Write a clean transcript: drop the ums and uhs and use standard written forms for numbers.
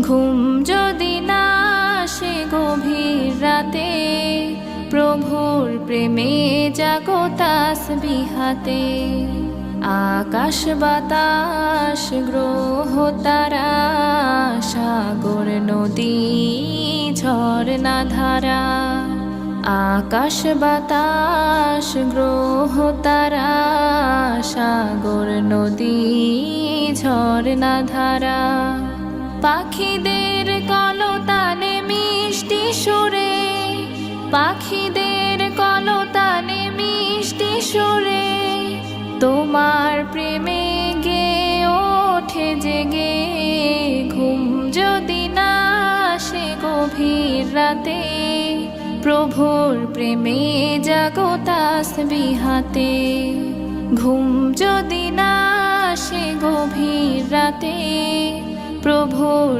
ঘুম যদি না আসে গভীর রাতে, প্রভুর প্রেমে জাগো তাসবিহাতে। আকাশ বাতাস গ্রহ তারা, সাগর নদী ঝরনা ধারা। আকাশ বাতাস গ্রহ তারা, সাগর নদী ঝরনা ধারা। পাখিদের কলতানে মিষ্টি সুরে, পাখিদের কলতানে মিষ্টি সুরে, তোমার প্রেমে গে ওঠে জেগে। ঘুম যদি না আসে গভীর রাতে, প্রভুর প্রেমে জাগো তাসবিহাতে। ঘুম যদি না আসে গভীর রাতে, প্রভুর